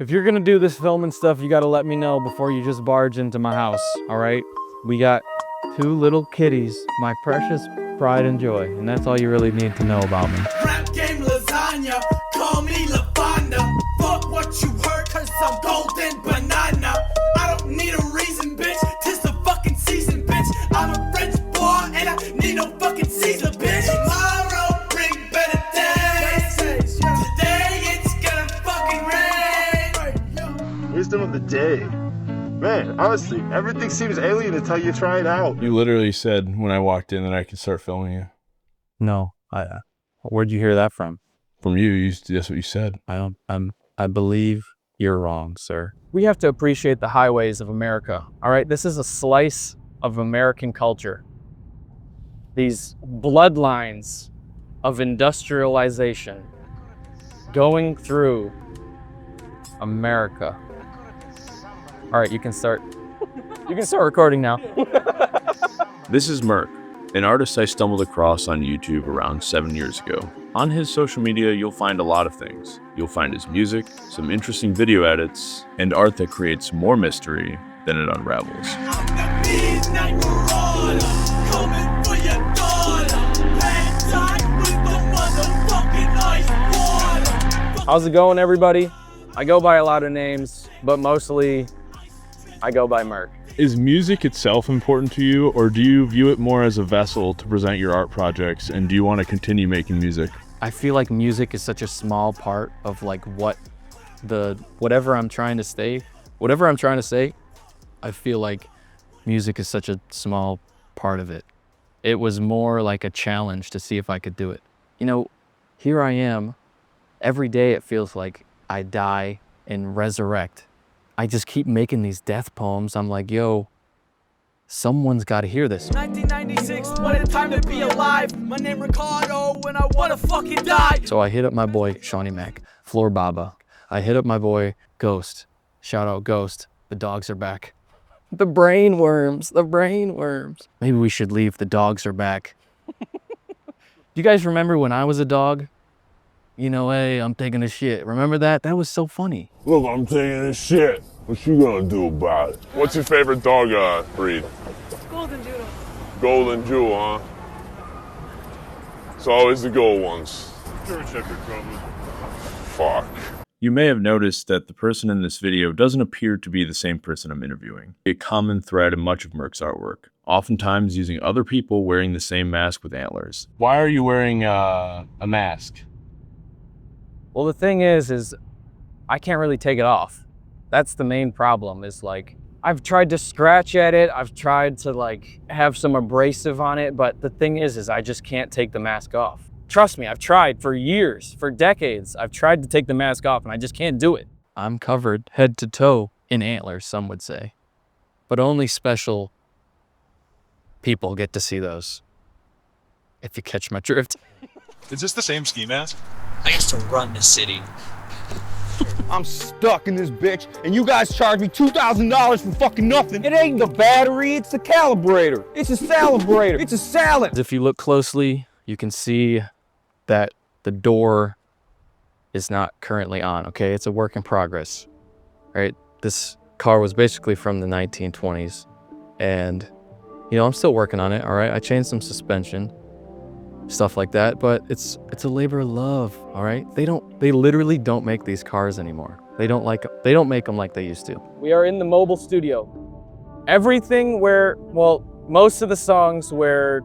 If you're gonna do this filming stuff, you gotta let me know before you just barge into my house, all right? We got 2 little kitties, my precious pride and joy, and that's all you really need to know about me. Rap game lasagna, call me Lavanda. Fuck what you heard, cause I'm golden banana. I don't need a reason, bitch, 'tis the fucking season, bitch. I'm a French boy and I need no fucking Caesar, bitch. Tomorrow bring better days. Today it's gonna fucking rain. Wisdom of the day. Man, honestly, everything seems alien until you try it out. You literally said when I walked in that I could start filming you. No, where'd you hear that from? From you, that's what you said. I believe you're wrong, sir. We have to appreciate the highways of America, all right? This is a slice of American culture. These bloodlines of industrialization going through America. All right, you can start recording now. This is Murk, an artist I stumbled across on YouTube around 7 years ago. On his social media, you'll find a lot of things. You'll find his music, some interesting video edits, and art that creates more mystery than it unravels. I'm the midnight marauder, coming for your daughter. Hang tight with the motherfucking ice water. How's it going, everybody? I go by a lot of names, but mostly I go by Murk. Is music itself important to you, or do you view it more as a vessel to present your art projects, and do you want to continue making music? I feel like music is such a small part of like whatever I'm trying to say. I feel like music is such a small part of it. It was more like a challenge to see if I could do it. You know, here I am. Every day it feels like I die and resurrect. I just keep making these death poems. I'm like, yo, someone's got to hear this. 1996, what a time to be alive. My name Ricardo, and I wanna fucking die. So I hit up my boy Shawnee Mac, Floor Baba. I hit up my boy Ghost. Shout out Ghost. The dogs are back. The brain worms. Maybe we should leave. The dogs are back. You guys remember when I was a dog? You know, hey, I'm taking a shit. Remember that? That was so funny. Look, I'm taking a shit. What you gonna do about it? What's your favorite dog breed? Golden Doodle. Golden Jewel, huh? It's always the gold ones. Fuck. You may have noticed that the person in this video doesn't appear to be the same person I'm interviewing. A common thread in much of Murk's artwork, oftentimes using other people wearing the same mask with antlers. Why are you wearing a mask? Well, the thing is I can't really take it off. That's the main problem, is like, I've tried to scratch at it. I've tried to like have some abrasive on it, but the thing is I just can't take the mask off. Trust me, I've tried for years, for decades. I've tried to take the mask off and I just can't do it. I'm covered head to toe in antlers, some would say, but only special people get to see those, if you catch my drift. Is this the same ski mask? I used to run the city. I'm stuck in this bitch, and you guys charge me $2,000 for fucking nothing. It ain't the battery, it's the calibrator. It's a salibrator. It's a salad. If you look closely, you can see that the door is not currently on, okay? It's a work in progress, right? This car was basically from the 1920s, and, you know, I'm still working on it, all right? I changed some suspension, stuff like that, but it's a labor of love, all right? They literally don't make these cars anymore. They don't make them like they used to. We are in the mobile studio. Everything most of the songs where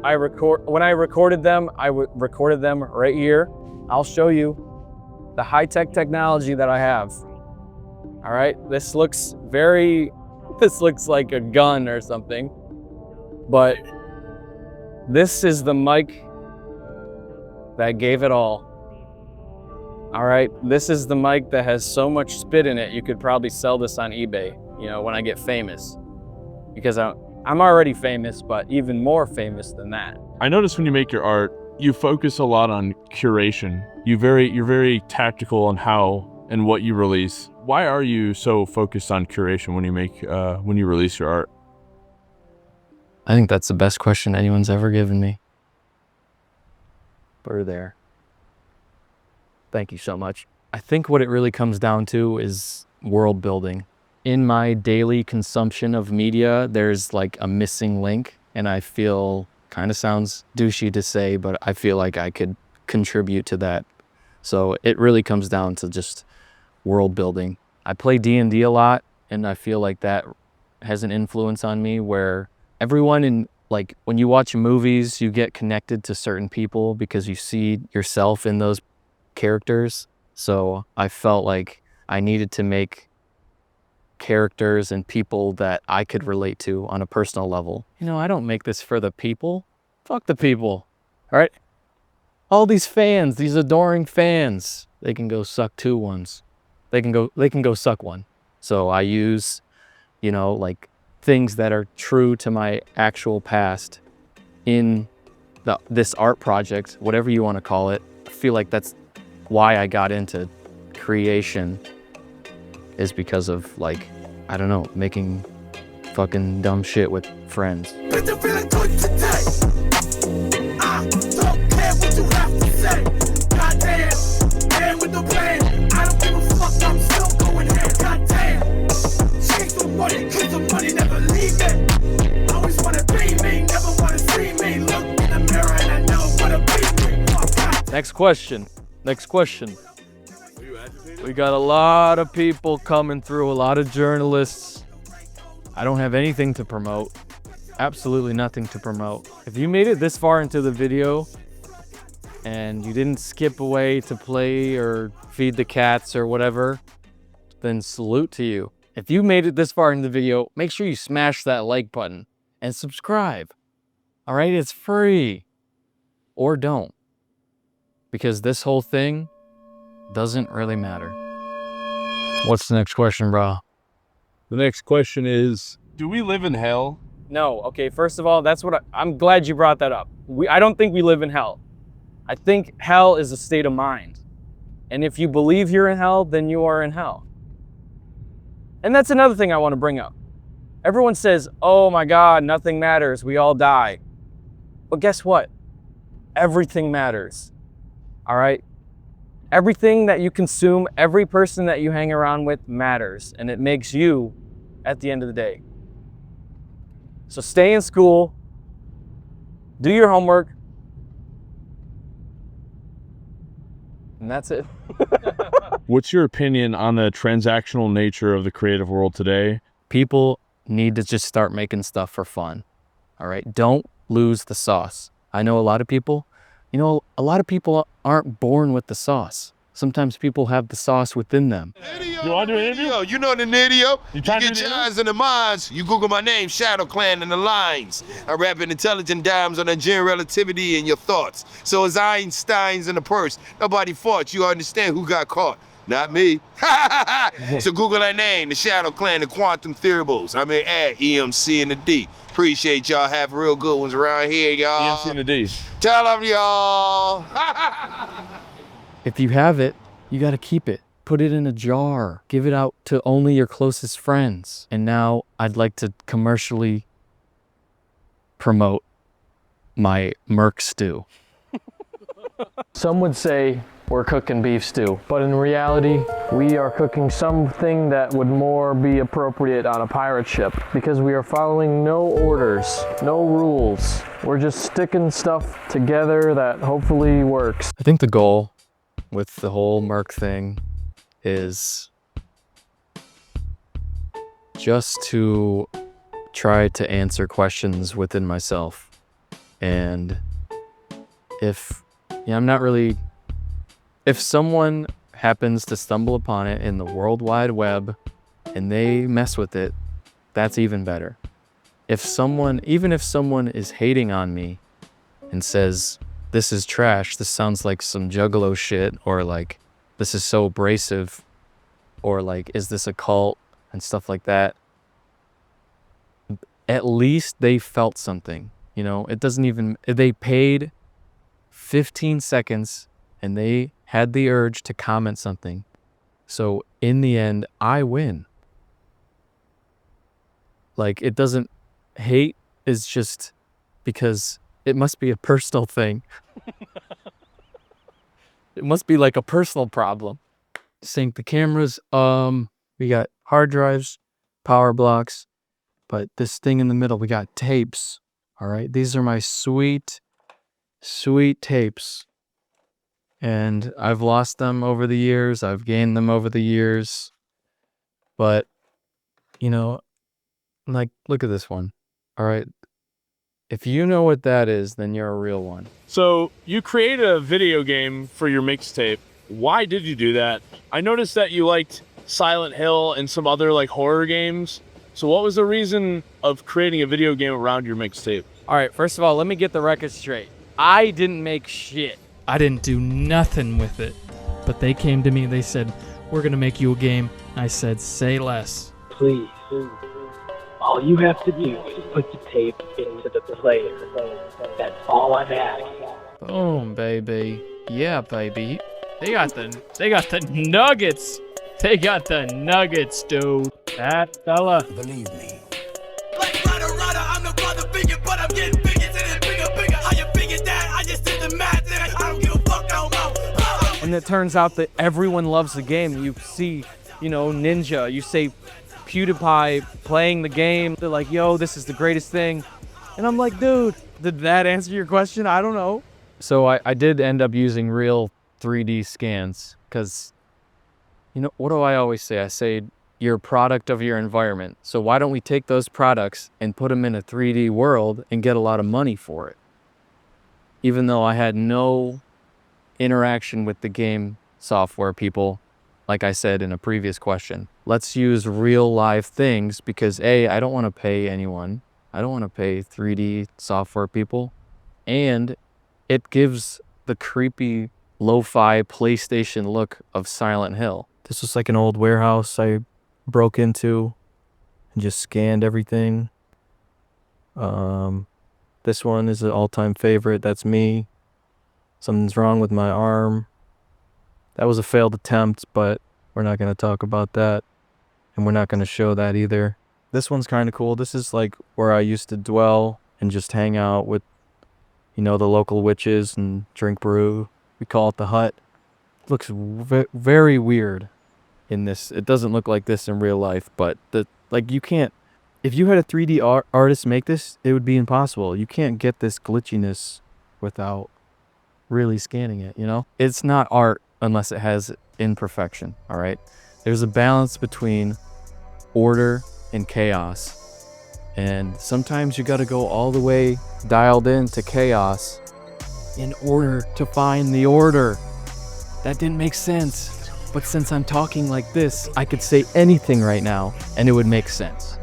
when I recorded them, recorded them right here. I'll show you the high-tech technology that I have. All right, this looks like a gun or something, but this is the mic that gave it all. All right, this is the mic that has so much spit in it, you could probably sell this on eBay, you know, when I get famous. Because I'm already famous, but even more famous than that. I notice when you make your art, you focus a lot on curation. You're very tactical on how and what you release. Why are you so focused on curation when you release your art? I think that's the best question anyone's ever given me. Bird there. Thank you so much. I think what it really comes down to is world building. In my daily consumption of media, there's like a missing link, and I feel, kind of sounds douchey to say, but I feel like I could contribute to that. So it really comes down to just world building. I play D&D a lot, and I feel like that has an influence on me where everyone in, like, when you watch movies, you get connected to certain people because you see yourself in those characters. So I felt like I needed to make characters and people that I could relate to on a personal level. You know, I don't make this for the people. Fuck the people. All right? All these fans, these adoring fans, they can go suck two ones. They can go suck one. So I use, you know, like things that are true to my actual past in this art project, whatever you want to call it. I feel like that's why I got into creation, is because of, like, I don't know, making fucking dumb shit with friends. Bitch, I'm feeling good today. I don't care what you have to say. Goddamn, man with the plan. I don't give a fuck, I'm still going ham. Goddamn, chase the money, cause the money never leave me. Always wanna be me, never wanna see me. Look in the mirror and I know wanna be me. Oh, God. Next question. Next question. We got a lot of people coming through, a lot of journalists. I don't have anything to promote. Absolutely nothing to promote. If you made it this far into the video and you didn't skip away to play or feed the cats or whatever, then salute to you. If you made it this far in the video, make sure you smash that like button and subscribe. All right, it's free. Or don't. Because this whole thing doesn't really matter. What's the next question, bro? The next question is, Do we live in hell? No, okay, first of all, that's what I'm glad you brought that up. I don't think we live in hell. I think hell is a state of mind. And if you believe you're in hell, then you are in hell. And that's another thing I want to bring up. Everyone says, oh my God, nothing matters, we all die. But guess what? Everything matters, all right? Everything that you consume, every person that you hang around with matters, and it makes you at the end of the day. So stay in school, do your homework, and that's it. what's your opinion on the transactional nature of the creative world today? People need to just start making stuff for fun, all right? Don't lose the sauce. I know a lot of people, you know, a lot of people aren't born with the sauce. Sometimes people have the sauce within them. You want to do an interview? You know the video. You trying to get do your the eyes in the minds. You Google my name, Shadow Clan, and the lines. I rap in intelligent dimes on the general relativity and your thoughts. So as Einstein's in the purse, nobody fought. You understand who got caught? Not me. So Google that name, the Shadow Clan, the Quantum Theorables. I mean, add EMC and the D. Appreciate y'all. Have real good ones around here, y'all. EMC and the D. Tell them, y'all. If you have it, you got to keep it. Put it in a jar. Give it out to only your closest friends. And now I'd like to commercially promote my Murk stew. Some would say we're cooking beef stew, but in reality, we are cooking something that would more be appropriate on a pirate ship because we are following no orders, no rules. We're just sticking stuff together that hopefully works. I think the goal with the whole Murk thing is just to try to answer questions within myself. And if someone happens to stumble upon it in the World Wide Web and they mess with it, that's even better. Even if someone is hating on me and says, this is trash, this sounds like some juggalo shit, or like, this is so abrasive, or like, is this a cult, and stuff like that, at least they felt something, you know? They paid 15 seconds and they had the urge to comment something. So in the end, I win. Like, hate is just because it must be a personal thing. It must be like a personal problem. sync the cameras. We got hard drives, power blocks, but this thing in the middle, we got tapes. All right, these are my sweet tapes. And I've lost them over the years. I've gained them over the years. But, you know, like, look at this one. All right. If you know what that is, then you're a real one. So you created a video game for your mixtape. Why did you do that? I noticed that you liked Silent Hill and some other like horror games. So what was the reason of creating a video game around your mixtape? All right, first of all, let me get the record straight. I didn't make shit. I didn't do nothing with it. But they came to me and they said, we're going to make you a game. I said, say less. Please. All you have to do is put the tape into the player. That's all I'm asking. Boom, baby. Yeah, baby. They got the nuggets. They got the nuggets, dude. That fella. Believe me. Like Ryder, I'm the father figure, but I'm getting bigger to the bigger. How you figured that? I just did the math, and I don't give a fuck no more. And it turns out that everyone loves the game. You see, Ninja, you say PewDiePie playing the game. They're like, yo, this is the greatest thing. And I'm like, dude, did that answer your question? I don't know. So I did end up using real 3D scans because, what do I always say? I say you're a product of your environment. So why don't we take those products and put them in a 3D world and get a lot of money for it? Even though I had no interaction with the game software people, like I said in a previous question. Let's use real live things because A, I don't want to pay anyone. I don't want to pay 3D software people. And it gives the creepy lo-fi PlayStation look of Silent Hill. This was like an old warehouse I broke into and just scanned everything. This one is an all-time favorite. That's me. Something's wrong with my arm. That was a failed attempt, but we're not going to talk about that. And we're not going to show that either. This one's kind of cool. This is like where I used to dwell and just hang out with, the local witches and drink brew. We call it the hut. It looks very weird in this. It doesn't look like this in real life, but you can't, if you had a 3D artist make this, it would be impossible. You can't get this glitchiness without really scanning it, It's not art unless it has imperfection, all right? There's a balance between order and chaos. And sometimes you got to go all the way dialed into chaos in order to find the order. That didn't make sense. But since I'm talking like this, I could say anything right now and it would make sense.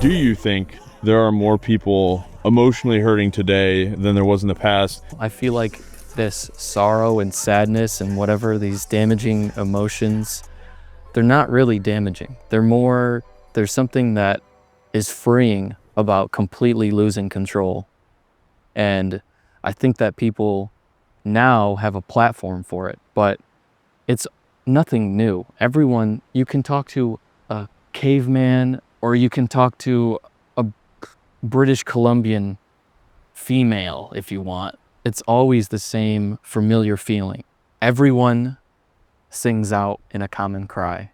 Do you think there are more people emotionally hurting today than there was in the past? I feel like this sorrow and sadness and whatever these damaging emotions, they're not really damaging. There's something that is freeing about completely losing control. And I think that people now have a platform for it, but it's nothing new. Everyone, you can talk to a caveman or you can talk to a British Columbian female if you want. It's always the same familiar feeling. Everyone sings out in a common cry.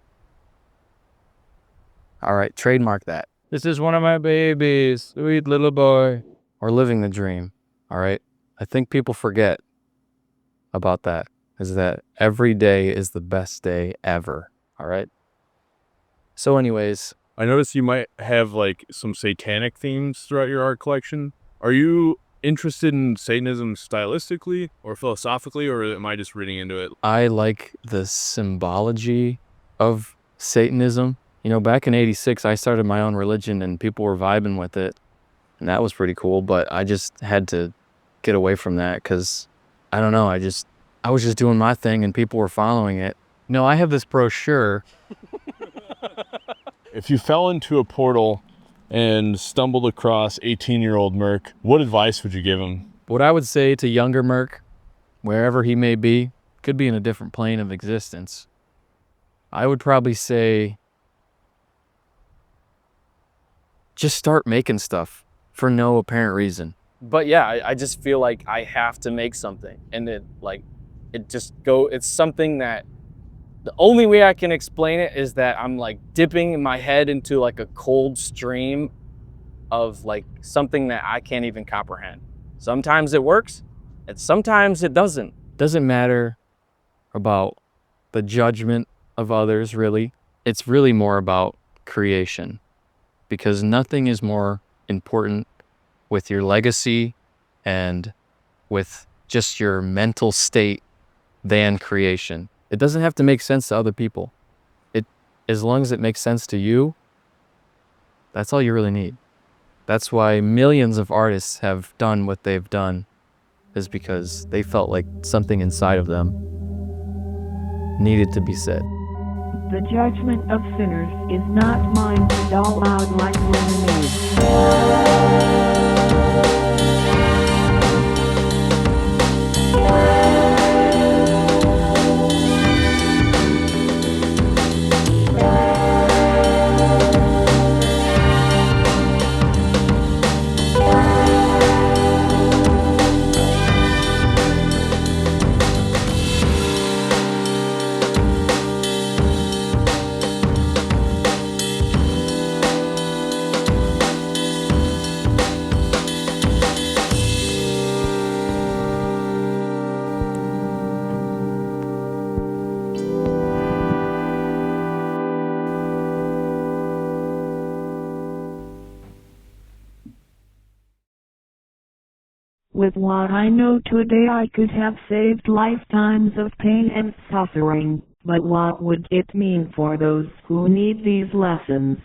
All right, trademark that. This is one of my babies, sweet little boy. Or living the dream, all right? I think people forget about that, is that every day is the best day ever, all right? So anyways, I noticed you might have like some satanic themes throughout your art collection. Are you interested in Satanism stylistically or philosophically, or am I just reading into it? I like the symbology of Satanism. Back in '86, I started my own religion and people were vibing with it. And that was pretty cool, but I just had to get away from that because, I don't know, I was just doing my thing and people were following it. I have this brochure. If you fell into a portal and stumbled across 18-year-old Murk, what advice would you give him? What I would say to younger Murk, wherever he may be, could be in a different plane of existence. I would probably say, just start making stuff for no apparent reason. But yeah, I just feel like I have to make something. And it's something that the only way I can explain it is that I'm like dipping my head into like a cold stream of like something that I can't even comprehend. Sometimes it works and sometimes it doesn't. Doesn't matter about the judgment of others, really. It's really more about creation, because nothing is more important with your legacy and with just your mental state than creation. It doesn't have to make sense to other people. As long as it makes sense to you, that's all you really need. That's why millions of artists have done what they've done, is because they felt like something inside of them needed to be said. The judgment of sinners is not mine to dole out like With what I know today, I could have saved lifetimes of pain and suffering, but what would it mean for those who need these lessons?